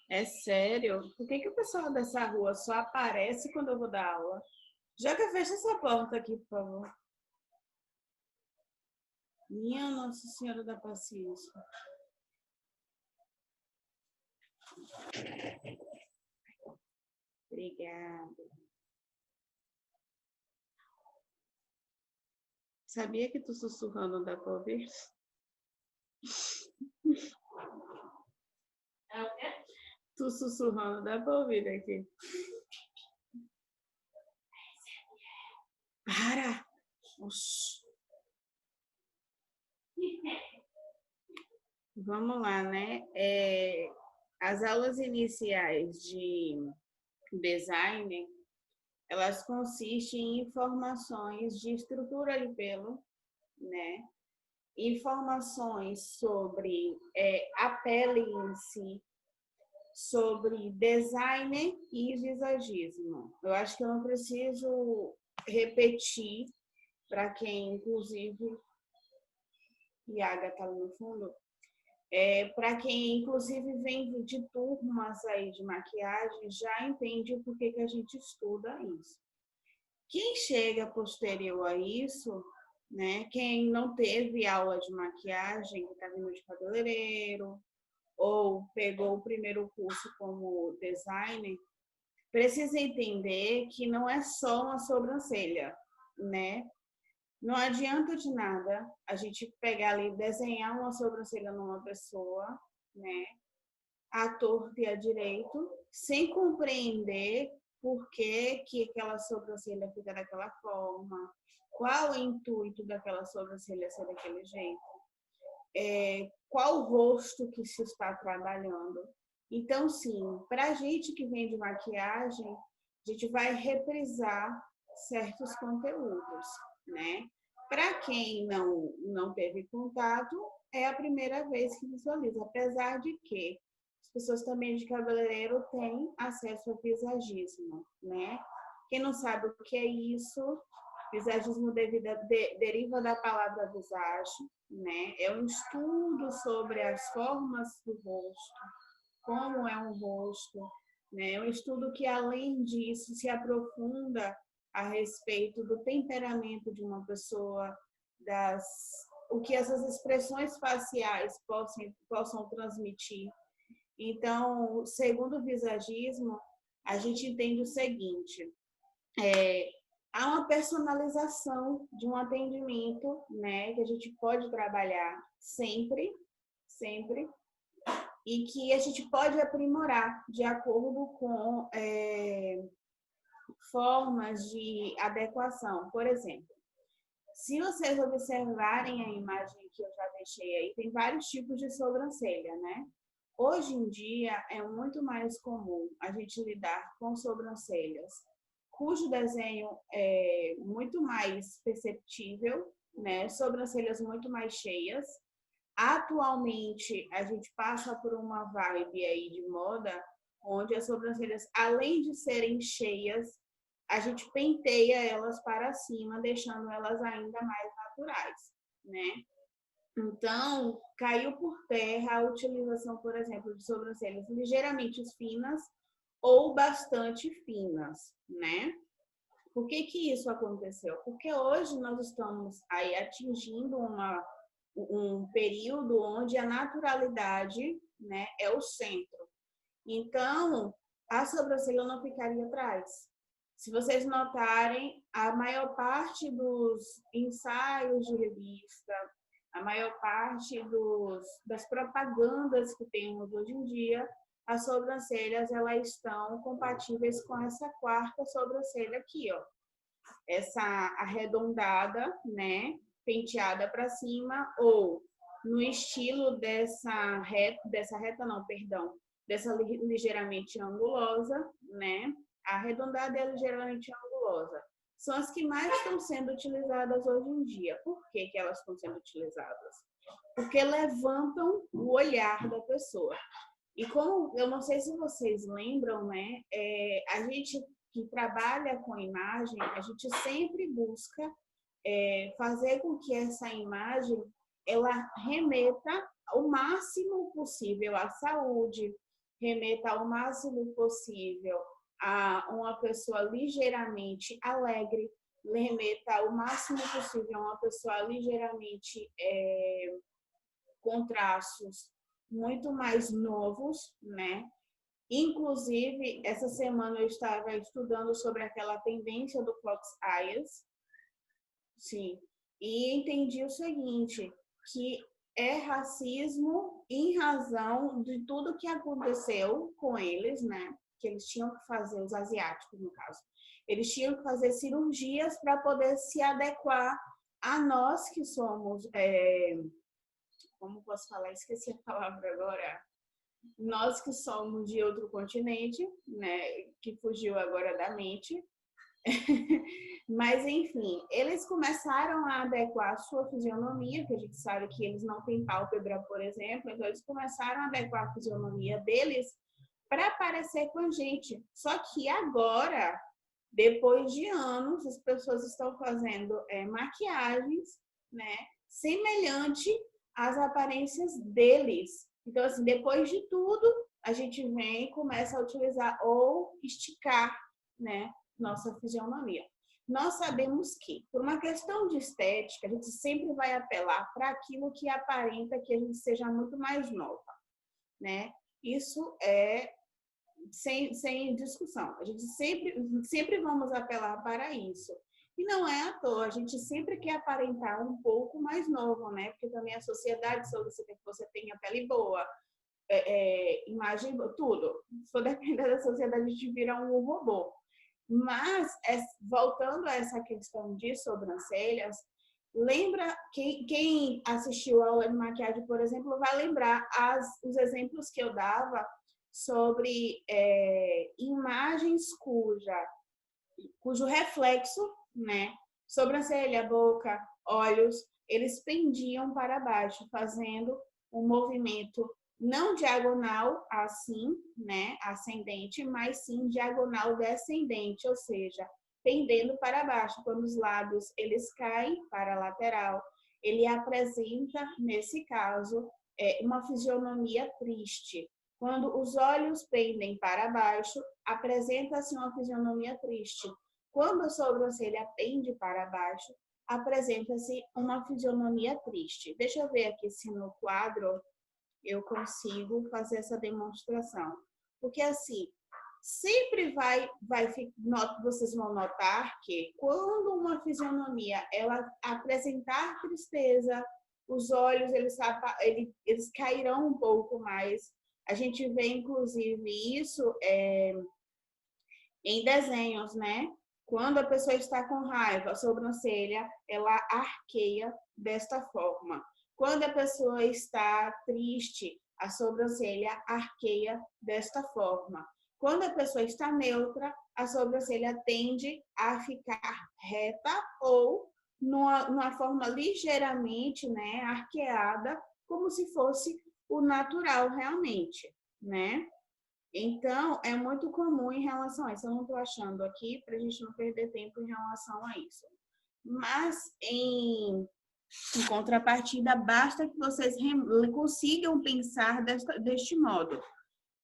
É sério? Por que o pessoal dessa rua só aparece quando eu vou dar aula? Joga, fecha essa porta aqui, por favor. Minha Nossa Senhora da Paciência. Obrigada. Sabia que tu sussurrando dá pra ouvir? É o quê? Tu sussurrando dá pra ouvir aqui. Para! Oxi. Vamos lá, né? As aulas iniciais de design, elas consistem em informações de estrutura de pelo, né? Informações sobre a pele em si, sobre design e visagismo. Eu acho que eu não preciso repetir para quem, inclusive, Iaga está ali no fundo, para quem, inclusive, vem de turmas aí de maquiagem, já entende por que a gente estuda isso. Quem chega posterior a isso, né, quem não teve aula de maquiagem, que está vindo de cabeleireiro, ou pegou o primeiro curso como designer, precisa entender que não é só uma sobrancelha, né? Não adianta de nada a gente pegar ali e desenhar uma sobrancelha numa pessoa, né? À torta e à direito, sem compreender por que aquela sobrancelha fica daquela forma, qual o intuito daquela sobrancelha ser daquele jeito, qual o rosto que se está trabalhando. Então, sim, para a gente que vem de maquiagem, a gente vai reprisar certos conteúdos, né? Para quem não teve contato, é a primeira vez que visualiza, apesar de que as pessoas também de cabeleireiro têm acesso ao visagismo, né? Quem não sabe o que é isso, visagismo deriva da palavra visage, né? É um estudo sobre as formas do rosto, como é um rosto, né? É um estudo que, além disso, se aprofunda a respeito do temperamento de uma pessoa, o que essas expressões faciais possam transmitir. Então, segundo o visagismo, a gente entende o seguinte: há uma personalização de um atendimento, né, que a gente pode trabalhar sempre, e que a gente pode aprimorar de acordo com formas de adequação. Por exemplo, se vocês observarem a imagem que eu já deixei aí, tem vários tipos de sobrancelha, né? Hoje em dia é muito mais comum a gente lidar com sobrancelhas cujo desenho é muito mais perceptível, né? Sobrancelhas muito mais cheias. Atualmente, a gente passa por uma vibe aí de moda, onde as sobrancelhas, além de serem cheias, a gente penteia elas para cima, deixando elas ainda mais naturais, né? Então, caiu por terra a utilização, por exemplo, de sobrancelhas ligeiramente finas ou bastante finas, né? Por que isso aconteceu? Porque hoje nós estamos aí atingindo um período onde a naturalidade, né, é o centro. Então, a sobrancelha não ficaria atrás. Se vocês notarem, a maior parte dos ensaios de revista, a maior parte das propagandas que temos hoje em dia, as sobrancelhas elas estão compatíveis com essa quarta sobrancelha aqui, ó. Essa arredondada, né, penteada para cima, ou no estilo dessa ligeiramente angulosa, né? A arredondada e a ligeiramente angulosa são as que mais estão sendo utilizadas hoje em dia. Por que elas estão sendo utilizadas? Porque levantam o olhar da pessoa. E como, eu não sei se vocês lembram, né? A gente que trabalha com imagem, a gente sempre busca fazer com que essa imagem ela remeta o máximo possível à saúde, remeta ao máximo possível a uma pessoa ligeiramente alegre, remeta o máximo possível a uma pessoa ligeiramente com traços muito mais novos, né? Inclusive, essa semana eu estava estudando sobre aquela tendência do Fox Eyes, sim, e entendi o seguinte, que é racismo em razão de tudo que aconteceu com eles, né? Que eles tinham que fazer, os asiáticos, no caso. Eles tinham que fazer cirurgias para poder se adequar a nós que somos, como posso falar? Esqueci a palavra agora. Nós que somos de outro continente, né? Que fugiu agora da mente. Mas, enfim, eles começaram a adequar a sua fisionomia, que a gente sabe que eles não têm pálpebra, por exemplo, então eles começaram a adequar a fisionomia deles para parecer com a gente. Só que agora, depois de anos, as pessoas estão fazendo maquiagens, né, semelhante às aparências deles. Então, assim, depois de tudo, a gente vem e começa a utilizar ou esticar, né, nossa fisionomia. Nós sabemos que, por uma questão de estética, a gente sempre vai apelar para aquilo que aparenta que a gente seja muito mais nova, né? Isso é sem discussão. A gente sempre vamos apelar para isso. E não é à toa, a gente sempre quer aparentar um pouco mais novo, né? Porque também a sociedade solicita que você tenha pele boa, imagem, tudo. Se for depender da sociedade, a gente vira um robô. Mas, voltando a essa questão de sobrancelhas, lembra, quem assistiu a aula de maquiagem, por exemplo, vai lembrar os exemplos que eu dava sobre imagens cujo reflexo, né, sobrancelha, boca, olhos, eles pendiam para baixo, fazendo um movimento não diagonal assim, né, ascendente, mas sim diagonal descendente, ou seja, pendendo para baixo. Quando os lábios eles caem para a lateral, ele apresenta, nesse caso, uma fisionomia triste. Quando os olhos pendem para baixo, apresenta-se uma fisionomia triste. Quando a sobrancelha pende para baixo, apresenta-se uma fisionomia triste. Deixa eu ver aqui se no quadro eu consigo fazer essa demonstração. Porque, assim, sempre vocês vão notar que quando uma fisionomia ela apresentar tristeza, os olhos eles cairão um pouco mais. A gente vê, inclusive, isso em desenhos, né? Quando a pessoa está com raiva, a sobrancelha, ela arqueia desta forma. Quando a pessoa está triste, a sobrancelha arqueia desta forma. Quando a pessoa está neutra, a sobrancelha tende a ficar reta ou numa forma ligeiramente, né, arqueada, como se fosse o natural realmente, né? Então, é muito comum em relação a isso. Eu não estou achando aqui para a gente não perder tempo em relação a isso. Mas, em contrapartida, basta que vocês consigam pensar deste modo,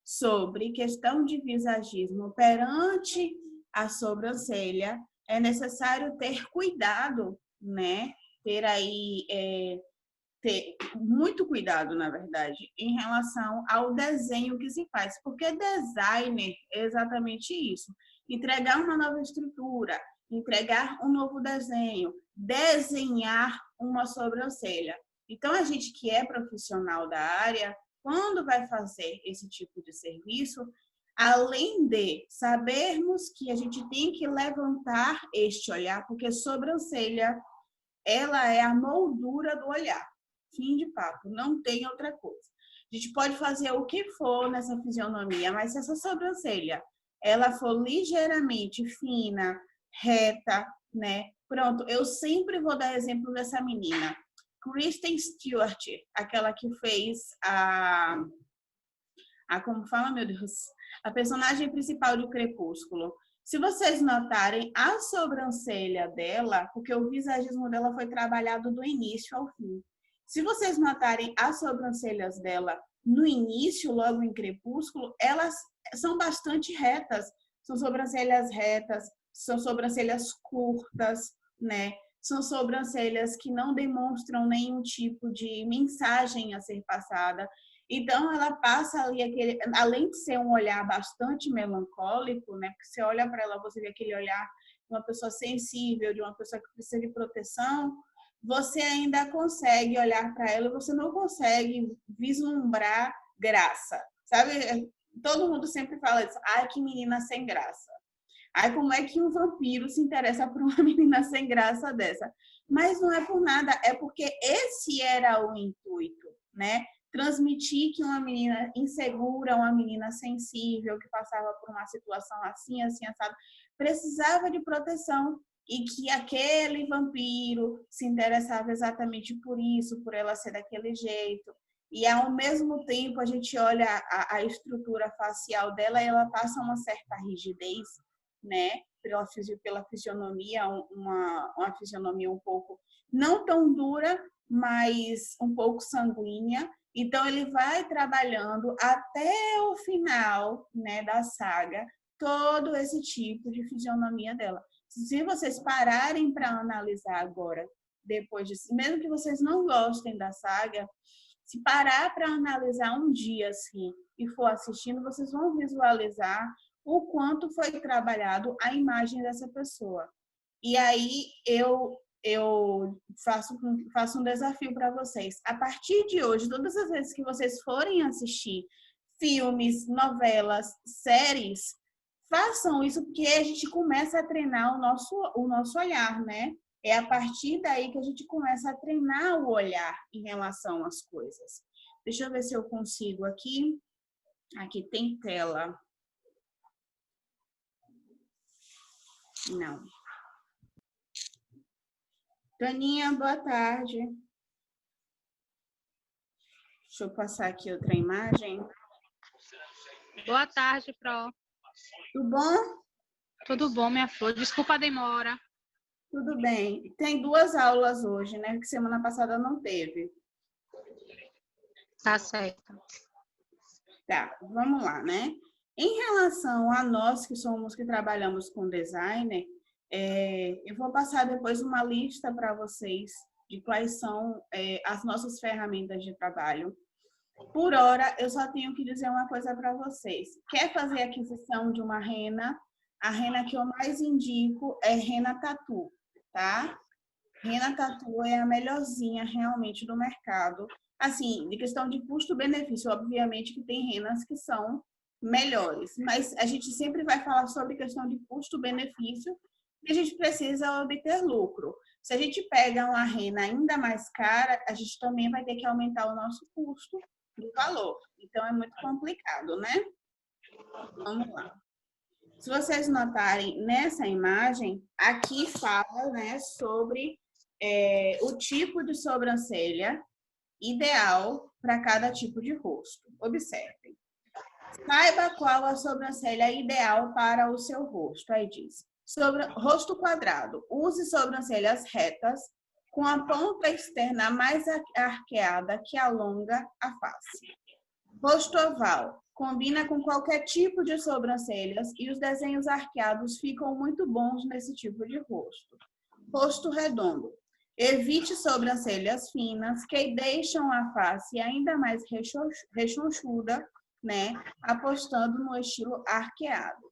sobre questão de visagismo perante a sobrancelha, é necessário ter cuidado, né? Ter muito cuidado, na verdade, em relação ao desenho que se faz, porque designer é exatamente isso, entregar uma nova estrutura, entregar um novo desenho, desenhar uma sobrancelha. Então, a gente que é profissional da área, quando vai fazer esse tipo de serviço, além de sabermos que a gente tem que levantar este olhar, porque sobrancelha, ela é a moldura do olhar. Fim de papo, não tem outra coisa. A gente pode fazer o que for nessa fisionomia, mas se essa sobrancelha ela for ligeiramente fina, reta, né? Pronto, eu sempre vou dar exemplo dessa menina, Kristen Stewart, aquela que fez como fala, meu Deus, a personagem principal de Crepúsculo. Se vocês notarem, a sobrancelha dela, porque o visagismo dela foi trabalhado do início ao fim, Se vocês notarem as sobrancelhas dela no início, logo em Crepúsculo, elas são bastante retas. São sobrancelhas retas, são sobrancelhas curtas, né? São sobrancelhas que não demonstram nenhum tipo de mensagem a ser passada. Então, ela passa ali aquele, além de ser um olhar bastante melancólico, né? Porque você olha para ela, você vê aquele olhar de uma pessoa sensível, de uma pessoa que precisa de proteção, você ainda consegue olhar para ela e você não consegue vislumbrar graça, sabe? Todo mundo sempre fala isso, ai, que menina sem graça. Ai, como é que um vampiro se interessa por uma menina sem graça dessa? Mas não é por nada, é porque esse era o intuito, né? Transmitir que uma menina insegura, uma menina sensível, que passava por uma situação assim, assim, assado, precisava de proteção e que aquele vampiro se interessava exatamente por isso, por ela ser daquele jeito. E, ao mesmo tempo, a gente olha a estrutura facial dela e ela passa uma certa rigidez, né? Pela fisionomia, uma fisionomia um pouco, não tão dura, mas um pouco sanguínea. Então, ele vai trabalhando até o final, né, da saga, todo esse tipo de fisionomia dela. Se vocês pararem para analisar agora, depois disso, mesmo que vocês não gostem da saga, se parar para analisar um dia assim e for assistindo, vocês vão visualizar o quanto foi trabalhado a imagem dessa pessoa. E aí eu faço um desafio para vocês. A partir de hoje, todas as vezes que vocês forem assistir filmes, novelas, séries, façam isso porque a gente começa a treinar o nosso olhar, né? É a partir daí que a gente começa a treinar o olhar em relação às coisas. Deixa eu ver se eu consigo aqui. Aqui tem tela. Não. Taninha, boa tarde. Deixa eu passar aqui outra imagem. Boa tarde, Pro. Tudo bom? Tudo bom, minha flor? Desculpa a demora. Tudo bem. Tem 2 aulas hoje, né? Que semana passada não teve. Tá certo. Tá, vamos lá, né? Em relação a nós que trabalhamos com designer, eu vou passar depois uma lista para vocês de quais são as nossas ferramentas de trabalho. Por hora, eu só tenho que dizer uma coisa para vocês. Quer fazer aquisição de uma rena? A rena que eu mais indico é rena tatu, tá? Rena tatu é a melhorzinha realmente do mercado. Assim, de questão de custo-benefício, obviamente que tem renas que são melhores, mas a gente sempre vai falar sobre questão de custo-benefício e a gente precisa obter lucro. Se a gente pega uma rena ainda mais cara, a gente também vai ter que aumentar o nosso custo do valor. Então, é muito complicado, né? Vamos lá. Se vocês notarem nessa imagem, aqui fala, né, sobre o tipo de sobrancelha ideal para cada tipo de rosto. Observem. Saiba qual a sobrancelha ideal para o seu rosto. Aí diz, rosto quadrado, use sobrancelhas retas com a ponta externa mais arqueada que alonga a face. Rosto oval, combina com qualquer tipo de sobrancelhas e os desenhos arqueados ficam muito bons nesse tipo de rosto. Rosto redondo, evite sobrancelhas finas que deixam a face ainda mais rechonchuda, né? Apostando no estilo arqueado.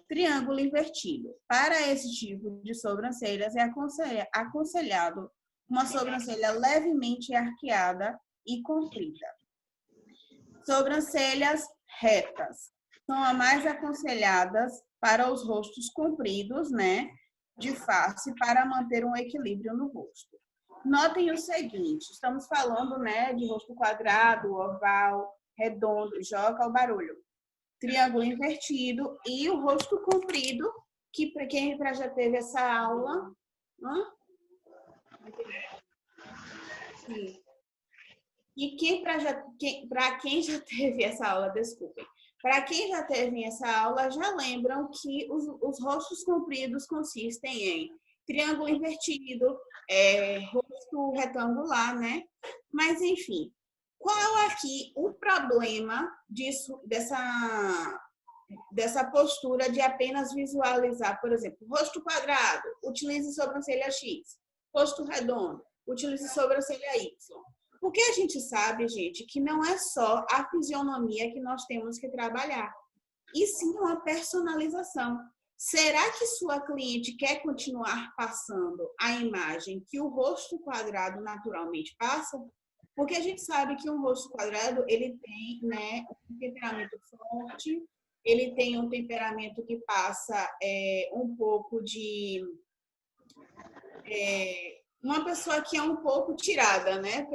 Triângulo invertido. Para esse tipo de sobrancelhas, é aconselhado uma sobrancelha levemente arqueada e comprida. Sobrancelhas retas. São as mais aconselhadas para os rostos compridos, né? De face, para manter um equilíbrio no rosto. Notem o seguinte, estamos falando, né, de rosto quadrado, oval, redondo, joga o barulho. Triângulo invertido e o rosto comprido, que para quem já teve essa aula... Sim. E para quem já teve essa aula, desculpem, para quem já teve essa aula, já lembram que os rostos compridos consistem em triângulo invertido, rosto retangular, né? Mas, enfim, qual aqui o problema dessa postura de apenas visualizar, por exemplo, rosto quadrado, utilize sobrancelha X, rosto redondo, utilize sobrancelha Y. Porque a gente sabe, gente, que não é só a fisionomia que nós temos que trabalhar, e sim uma personalização. Será que sua cliente quer continuar passando a imagem que o rosto quadrado naturalmente passa? Porque a gente sabe que um rosto quadrado, ele tem, né, um temperamento forte, ele tem um temperamento que passa um pouco de... uma pessoa que é um pouco tirada, né?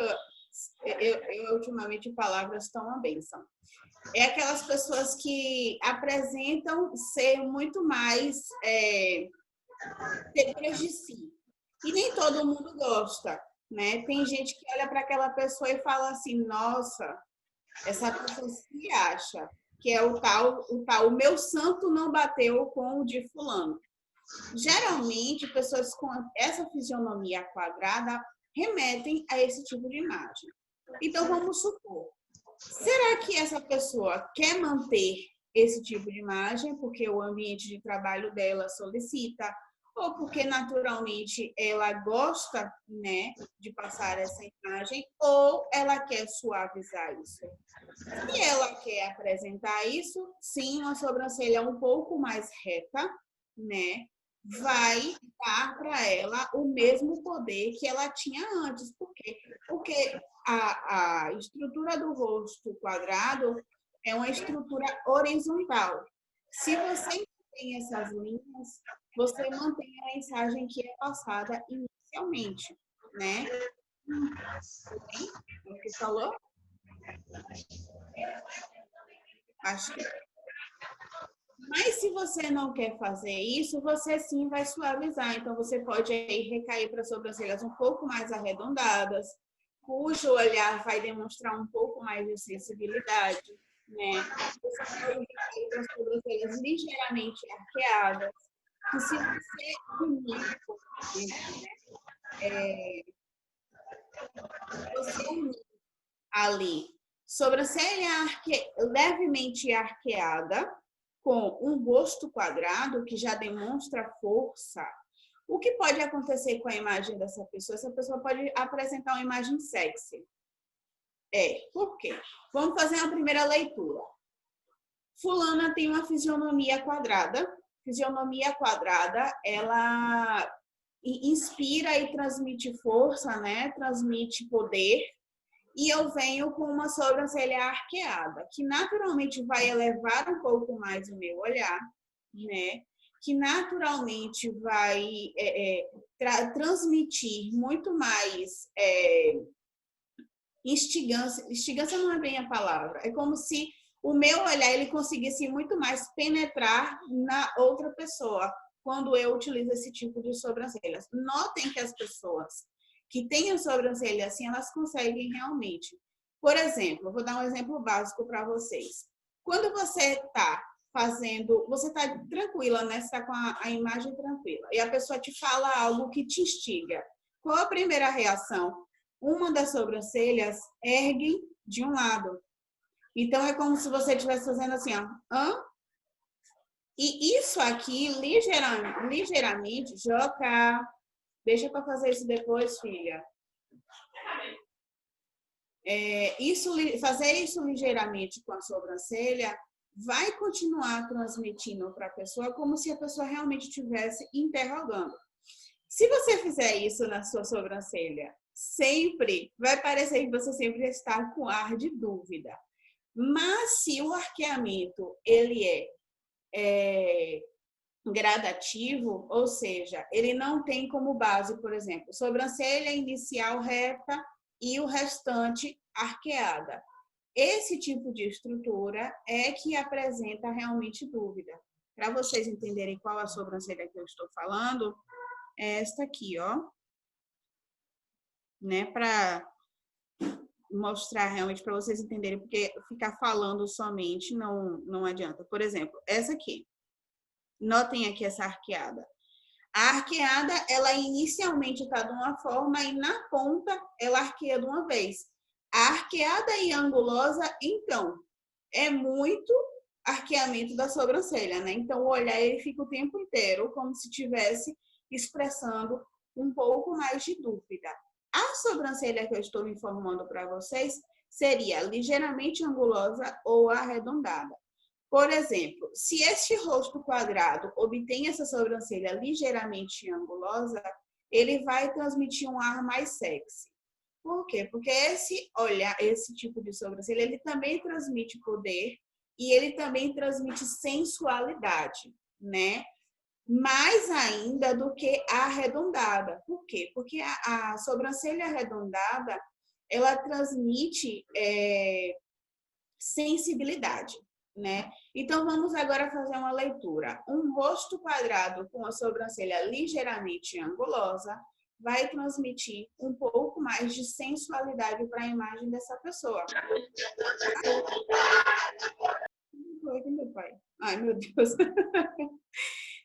Eu ultimamente, palavras estão uma bênção. É aquelas pessoas que apresentam ser muito mais seguras de si. E nem todo mundo gosta, né? Tem gente que olha para aquela pessoa e fala assim, nossa, essa pessoa se acha que é o meu santo não bateu com o de fulano. Geralmente, pessoas com essa fisionomia quadrada remetem a esse tipo de imagem. Então, vamos supor, será que essa pessoa quer manter esse tipo de imagem porque o ambiente de trabalho dela solicita, ou porque naturalmente ela gosta, né, de passar essa imagem, ou ela quer suavizar isso? Se ela quer apresentar isso, sim, uma sobrancelha um pouco mais reta, né, vai dar para ela o mesmo poder que ela tinha antes. Por quê? Porque a estrutura do rosto quadrado é uma estrutura horizontal. Se você mantém essas linhas, você mantém a mensagem que é passada inicialmente, né? O que falou? Acho que... Mas se você não quer fazer isso, você sim vai suavizar. Então, você pode aí recair para sobrancelhas um pouco mais arredondadas, cujo olhar vai demonstrar um pouco mais de sensibilidade, né? Você pode recair para sobrancelhas ligeiramente arqueadas, que se você unir, você unir ali sobrancelha levemente arqueada, com um rosto quadrado que já demonstra força, o que pode acontecer com a imagem dessa pessoa? Essa pessoa pode apresentar uma imagem sexy. Por quê? Vamos fazer uma primeira leitura. Fulana tem uma fisionomia quadrada. Fisionomia quadrada, ela inspira e transmite força, né? Transmite poder. E eu venho com uma sobrancelha arqueada, que naturalmente vai elevar um pouco mais o meu olhar, né? Que naturalmente vai transmitir muito mais instigância. Instigância não é bem a palavra. É como se o meu olhar ele conseguisse muito mais penetrar na outra pessoa quando eu utilizo esse tipo de sobrancelhas. Notem que as pessoas que têm a sobrancelha assim, elas conseguem realmente. Por exemplo, vou dar um exemplo básico para vocês. Quando você está fazendo, você está tranquila, né? Você está com a imagem tranquila, e a pessoa te fala algo que te instiga. Qual a primeira reação? Uma das sobrancelhas ergue de um lado. Então, é como se você estivesse fazendo assim, ó. Hã? E isso aqui, ligeiramente, Joca, deixa para fazer isso depois, filha. Fazer isso ligeiramente com a sobrancelha vai continuar transmitindo para a pessoa como se a pessoa realmente estivesse interrogando. Se você fizer isso na sua sobrancelha, sempre vai parecer que você sempre está com ar de dúvida. Mas se o arqueamento ele é gradativo, ou seja, ele não tem como base, por exemplo, sobrancelha inicial reta e o restante arqueada. Esse tipo de estrutura é que apresenta realmente dúvida. Para vocês entenderem qual a sobrancelha que eu estou falando, é esta aqui, ó. Né? Para mostrar realmente para vocês entenderem, porque ficar falando somente não adianta. Por exemplo, essa aqui. Notem aqui essa arqueada. A arqueada, ela inicialmente está de uma forma e na ponta ela arqueia de uma vez. A arqueada e angulosa, então, é muito arqueamento da sobrancelha, né? Então, o olhar ele fica o tempo inteiro como se estivesse expressando um pouco mais de dúvida. A sobrancelha que eu estou informando para vocês seria ligeiramente angulosa ou arredondada. Por exemplo, se este rosto quadrado obtém essa sobrancelha ligeiramente angulosa, ele vai transmitir um ar mais sexy. Por quê? Porque esse tipo de sobrancelha, ele também transmite poder e ele também transmite sensualidade, né? Mais ainda do que a arredondada. Por quê? Porque a sobrancelha arredondada, ela transmite sensibilidade, né? Então, vamos agora fazer uma leitura. Um rosto quadrado com a sobrancelha ligeiramente angulosa vai transmitir um pouco mais de sensualidade para a imagem dessa pessoa. Meu pai. Ai, meu Deus.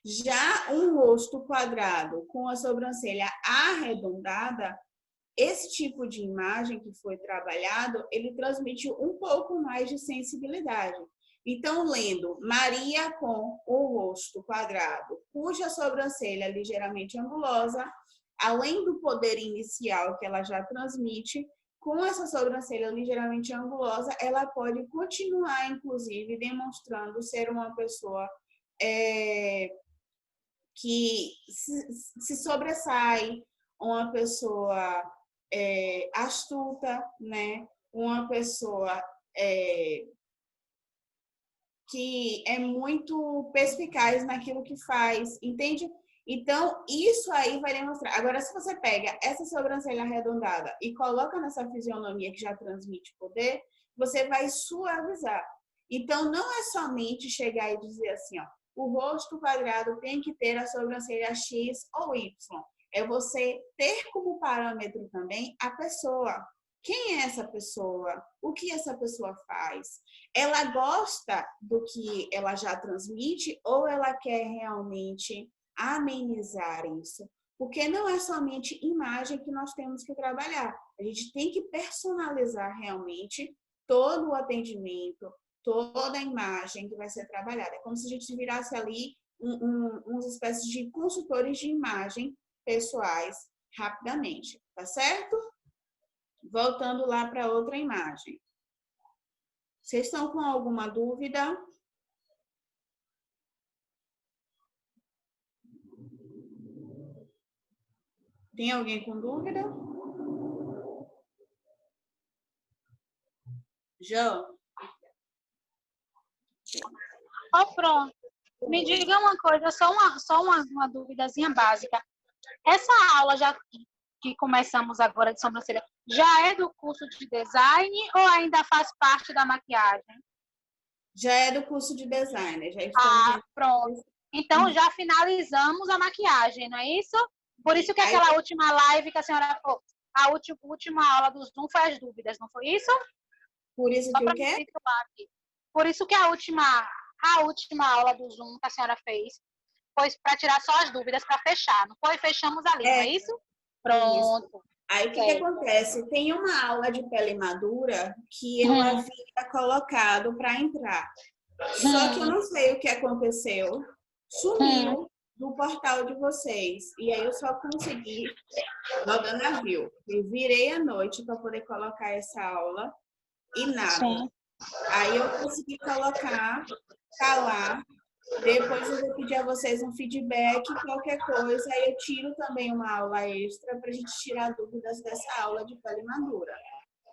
Já um rosto quadrado com a sobrancelha arredondada, esse tipo de imagem que foi trabalhado, ele transmite um pouco mais de sensibilidade. Então, lendo Maria com o rosto quadrado, cuja sobrancelha é ligeiramente angulosa, além do poder inicial que ela já transmite, com essa sobrancelha ligeiramente angulosa, ela pode continuar, inclusive, demonstrando ser uma pessoa que se sobressai, uma pessoa astuta, né? Uma pessoa que é muito perspicaz naquilo que faz, entende? Então, isso aí vai demonstrar. Agora, se você pega essa sobrancelha arredondada e coloca nessa fisionomia que já transmite poder, você vai suavizar. Então, não é somente chegar e dizer assim, ó, o rosto quadrado tem que ter a sobrancelha X ou Y. É você ter como parâmetro também a pessoa. Quem é essa pessoa? O que essa pessoa faz? Ela gosta do que ela já transmite ou ela quer realmente amenizar isso? Porque não é somente imagem que nós temos que trabalhar. A gente tem que personalizar realmente todo o atendimento, toda a imagem que vai ser trabalhada. É como se a gente virasse ali umas espécies de consultores de imagem pessoais rapidamente, tá certo? Voltando lá para outra imagem. Vocês estão com alguma dúvida? Tem alguém com dúvida? João? Pronto. Me diga uma coisa, só uma duvidazinha básica. Essa aula já que começamos agora de sobrancelha, já é do curso de design ou ainda faz parte da maquiagem? Já é do curso de design, já estamos... Pronto. Então, já finalizamos a maquiagem, não é isso? Por isso que aquela última live que a senhora falou, a última aula do Zoom foi as dúvidas, não foi isso? Por isso que o quê? Por isso que a última aula do Zoom que a senhora fez foi para tirar só as dúvidas, para fechar. Não foi? Fechamos ali, não é isso? Pronto. Isso. Aí, o que acontece? Tem uma aula de pele madura que eu havia colocado para entrar. Só que eu não sei o que aconteceu. Sumiu do portal de vocês. E aí eu só consegui, Dona viu, eu virei à noite para poder colocar essa aula e nada. Sim. Aí eu consegui colocar, tá lá. Depois eu vou pedir a vocês um feedback, qualquer coisa, aí eu tiro também uma aula extra para a gente tirar dúvidas dessa aula de pele madura.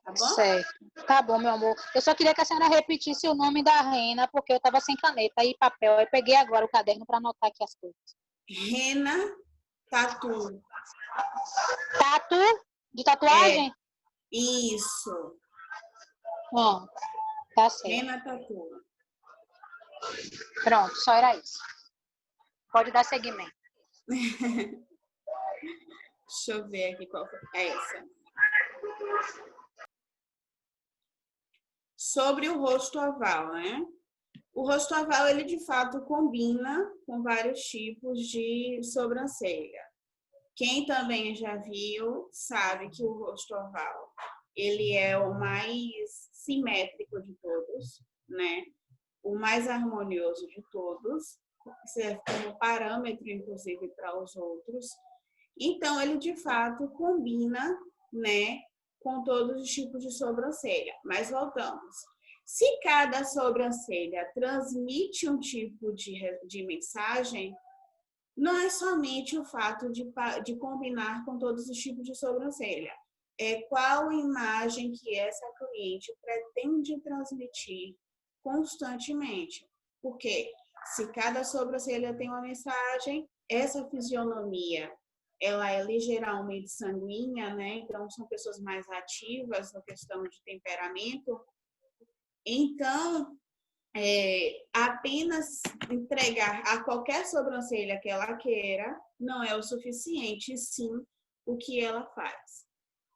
Tá bom? Certo. Tá bom, meu amor. Eu só queria que a senhora repetisse o nome da Rena, porque eu estava sem caneta e papel. Eu peguei agora o caderno para anotar aqui as coisas. Rena Tatu. Tatu? De tatuagem? Isso. Tá certo. Rena Tatu. Pronto, só era isso. Pode dar seguimento. Deixa eu ver aqui qual foi. É essa. Sobre o rosto oval, né? O rosto oval, ele de fato combina com vários tipos de sobrancelha. Quem também já viu sabe que o rosto oval, ele é o mais simétrico de todos, né? O mais harmonioso de todos, serve como parâmetro, inclusive, para os outros. Então, ele de fato combina, né, com todos os tipos de sobrancelha. Mas voltamos. Se cada sobrancelha transmite um tipo de mensagem, não é somente o fato de combinar com todos os tipos de sobrancelha. É qual imagem que essa cliente pretende transmitir constantemente. Porque se cada sobrancelha tem uma mensagem, essa fisionomia, ela é ligeiramente sanguínea, né? Então, são pessoas mais ativas na questão de temperamento. Então, apenas entregar a qualquer sobrancelha que ela queira não é o suficiente, sim o que ela faz.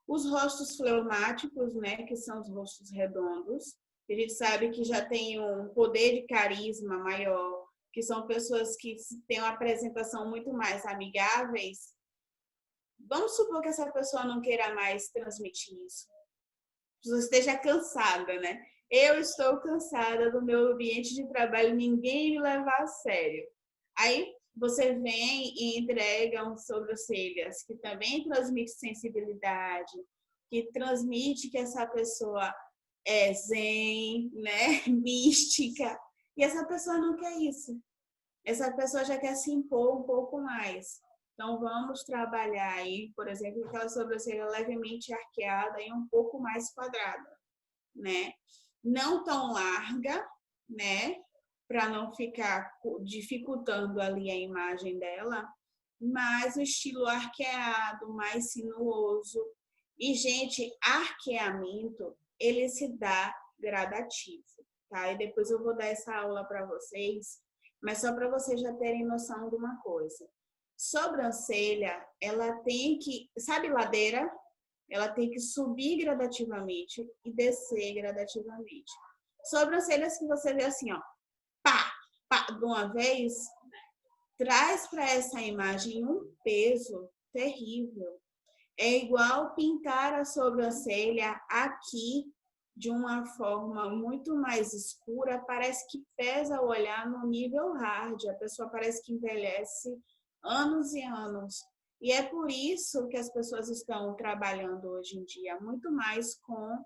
Os rostos fleumáticos, né, que são os rostos redondos, a gente sabe que já tem um poder de carisma maior, que são pessoas que têm uma apresentação muito mais amigáveis. Vamos supor que essa pessoa não queira mais transmitir isso. Você esteja cansada, né? Eu estou cansada do meu ambiente de trabalho, ninguém me levar a sério. Aí você vem e entrega um sobrancelhas que também transmite sensibilidade, que transmite que essa pessoa é zen, né? Mística. E essa pessoa não quer isso. Essa pessoa já quer se impor um pouco mais. Então, vamos trabalhar aí, por exemplo, aquela sobrancelha levemente arqueada e um pouco mais quadrada, né? Não tão larga, né? Para não ficar dificultando ali a imagem dela, mas o estilo arqueado, mais sinuoso. E, gente, arqueamento, ele se dá gradativo, tá? E depois eu vou dar essa aula para vocês, mas só para vocês já terem noção de uma coisa. Sobrancelha, ela tem que, sabe ladeira? Ela tem que subir gradativamente e descer gradativamente. Sobrancelhas que você vê assim, ó, pá, pá, de uma vez, traz para essa imagem um peso terrível. É igual pintar a sobrancelha aqui de uma forma muito mais escura, parece que pesa o olhar no nível hard, a pessoa parece que envelhece anos e anos. E é por isso que as pessoas estão trabalhando hoje em dia muito mais com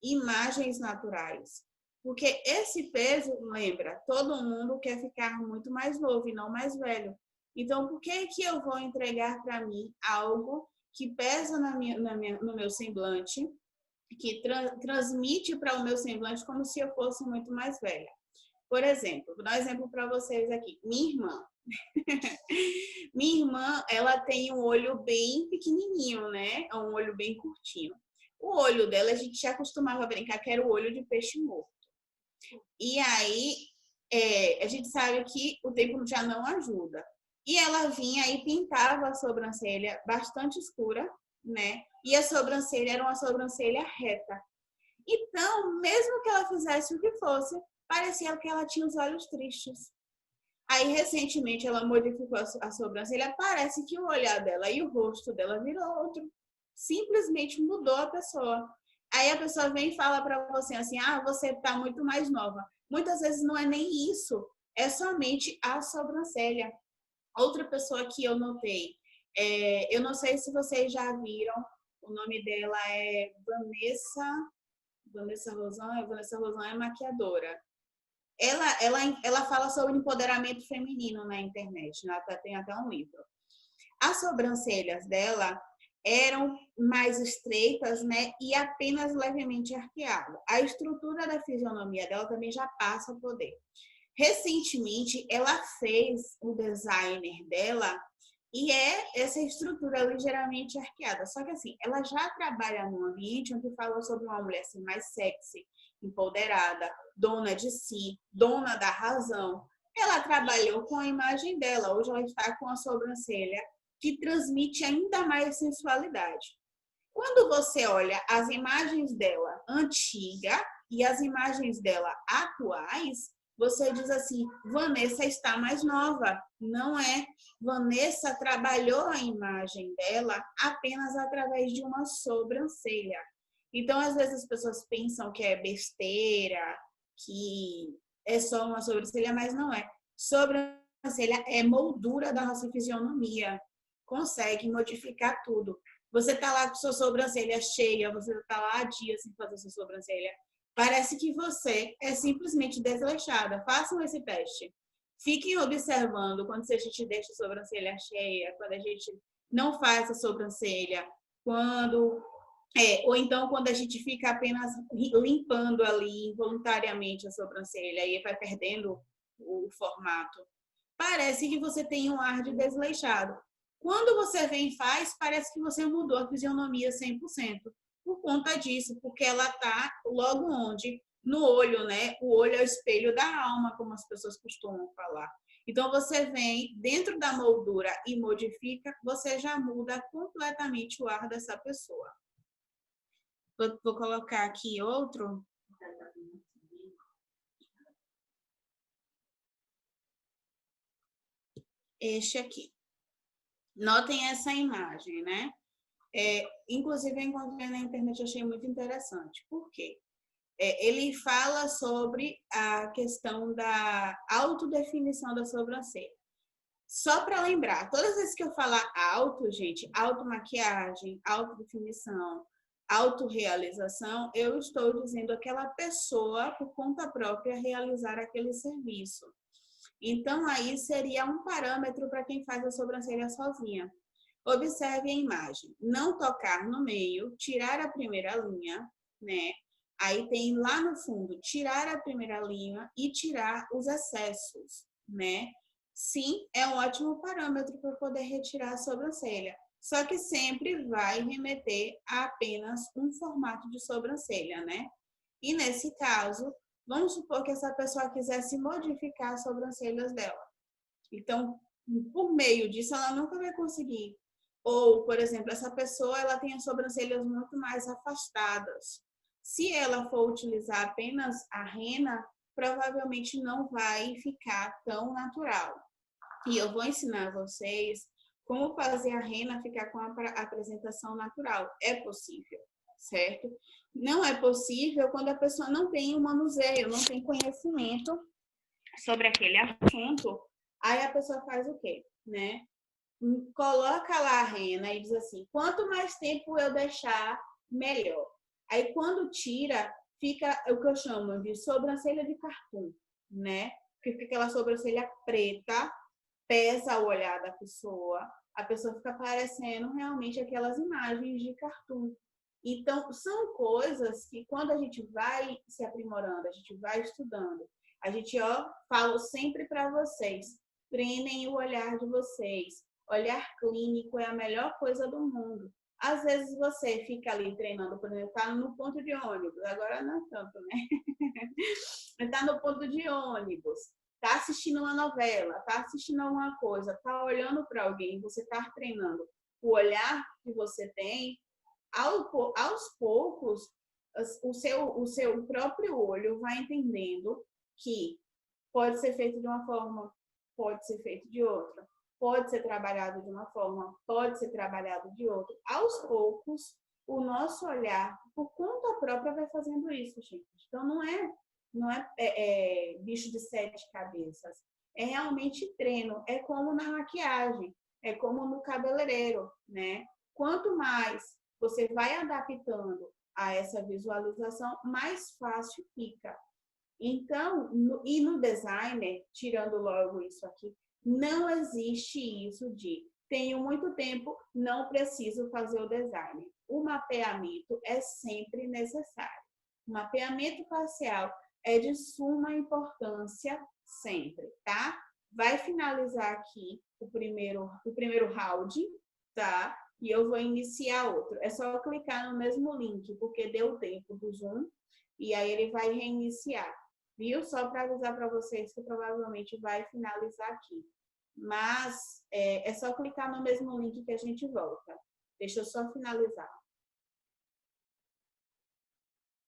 imagens naturais. Porque esse peso, lembra, todo mundo quer ficar muito mais novo e não mais velho. Então, por que eu vou entregar para mim algo que pesa no meu semblante, que transmite para o meu semblante como se eu fosse muito mais velha? Por exemplo, vou dar um exemplo para vocês aqui. Minha irmã. Minha irmã, ela tem um olho bem pequenininho, né? É um olho bem curtinho. O olho dela, a gente já costumava brincar que era o olho de peixe morto. E aí, a gente sabe que o tempo já não ajuda. E ela vinha e pintava a sobrancelha bastante escura, né? E a sobrancelha era uma sobrancelha reta. Então, mesmo que ela fizesse o que fosse, parecia que ela tinha os olhos tristes. Aí, recentemente, ela modificou a sobrancelha. Parece que o olhar dela e o rosto dela virou outro. Simplesmente mudou a pessoa. Aí a pessoa vem e fala para você assim, você está muito mais nova. Muitas vezes não é nem isso. É somente a sobrancelha. Outra pessoa que eu notei, eu não sei se vocês já viram, o nome dela é Vanessa Rosan. Vanessa Rosan é maquiadora. Ela fala sobre empoderamento feminino na internet, né? Tem até um livro. As sobrancelhas dela eram mais estreitas, né? E apenas levemente arqueadas. A estrutura da fisionomia dela também já passa a poder. Recentemente, ela fez o designer dela e essa estrutura ligeiramente arqueada. Só que assim, ela já trabalha num ambiente onde fala sobre uma mulher assim, mais sexy, empoderada, dona de si, dona da razão. Ela trabalhou com a imagem dela. Hoje ela está com a sobrancelha que transmite ainda mais sensualidade. Quando você olha as imagens dela antiga e as imagens dela atuais, você diz assim, Vanessa está mais nova. Não é. Vanessa trabalhou a imagem dela apenas através de uma sobrancelha. Então, às vezes, as pessoas pensam que é besteira, que é só uma sobrancelha, mas não é. Sobrancelha é moldura da nossa fisionomia. Consegue modificar tudo. Você tá lá com sua sobrancelha cheia, você tá lá há dias sem fazer sua sobrancelha. Parece que você é simplesmente desleixada. Façam esse teste. Fiquem observando quando a gente deixa a sobrancelha cheia, quando a gente não faz a sobrancelha, quando ou então quando a gente fica apenas limpando ali involuntariamente a sobrancelha e vai perdendo o formato. Parece que você tem um ar de desleixado. Quando você vem e faz, parece que você mudou a fisionomia 100%. Por conta disso, porque ela está logo onde? No olho, né? O olho é o espelho da alma, como as pessoas costumam falar. Então, você vem dentro da moldura e modifica, você já muda completamente o ar dessa pessoa. Vou colocar aqui outro. Este aqui. Notem essa imagem, né? Inclusive, eu encontrei na internet, achei muito interessante. Por quê? Ele fala sobre a questão da autodefinição da sobrancelha. Só para lembrar, todas as vezes que eu falar auto, gente, automaquiagem, autodefinição, autorrealização, eu estou dizendo aquela pessoa, por conta própria, realizar aquele serviço. Então, aí seria um parâmetro para quem faz a sobrancelha sozinha. Observe a imagem. Não tocar no meio, tirar a primeira linha, né? Aí tem lá no fundo, tirar a primeira linha e tirar os excessos, né? Sim, é um ótimo parâmetro para poder retirar a sobrancelha. Só que sempre vai remeter a apenas um formato de sobrancelha, né? E nesse caso, vamos supor que essa pessoa quisesse modificar as sobrancelhas dela. Então, por meio disso, ela nunca vai conseguir. Ou, por exemplo, essa pessoa ela tem as sobrancelhas muito mais afastadas. Se ela for utilizar apenas a rena, provavelmente não vai ficar tão natural. E eu vou ensinar vocês como fazer a rena ficar com a apresentação natural. É possível, certo? Não é possível quando a pessoa não tem um manuseio, não tem conhecimento sobre aquele assunto. Aí a pessoa faz o quê, né? Coloca lá a rena e diz assim, quanto mais tempo eu deixar, melhor. Aí quando tira, fica o que eu chamo de sobrancelha de cartoon, né? Que fica aquela sobrancelha preta, pesa o olhar da pessoa, a pessoa fica parecendo realmente aquelas imagens de cartoon. Então, são coisas que quando a gente vai se aprimorando, a gente vai estudando, a gente, falo sempre para vocês, treinem o olhar de vocês. Olhar clínico é a melhor coisa do mundo. Às vezes você fica ali treinando, por exemplo, tá no ponto de ônibus, agora não é tanto, né? Está no ponto de ônibus, está assistindo uma novela, está assistindo alguma coisa, está olhando para alguém, você está treinando o olhar que você tem, aos poucos, o seu próprio olho vai entendendo que pode ser feito de uma forma, pode ser feito de outra, pode ser trabalhado de uma forma, pode ser trabalhado de outra. Aos poucos, o nosso olhar, por conta própria, vai fazendo isso, gente. Então, não é bicho de 7 cabeças. É realmente treino. É como na maquiagem, é como no cabeleireiro, né? Quanto mais você vai adaptando a essa visualização, mais fácil fica. Então, no designer, tirando logo isso aqui, não existe isso de tenho muito tempo, não preciso fazer o design. O mapeamento é sempre necessário. O mapeamento facial é de suma importância sempre, tá? Vai finalizar aqui o primeiro round, tá? E eu vou iniciar outro. É só clicar no mesmo link, porque deu tempo do Zoom, e aí ele vai reiniciar. Viu? Só para avisar para vocês que provavelmente vai finalizar aqui. Mas é só clicar no mesmo link que a gente volta. Deixa eu só finalizar.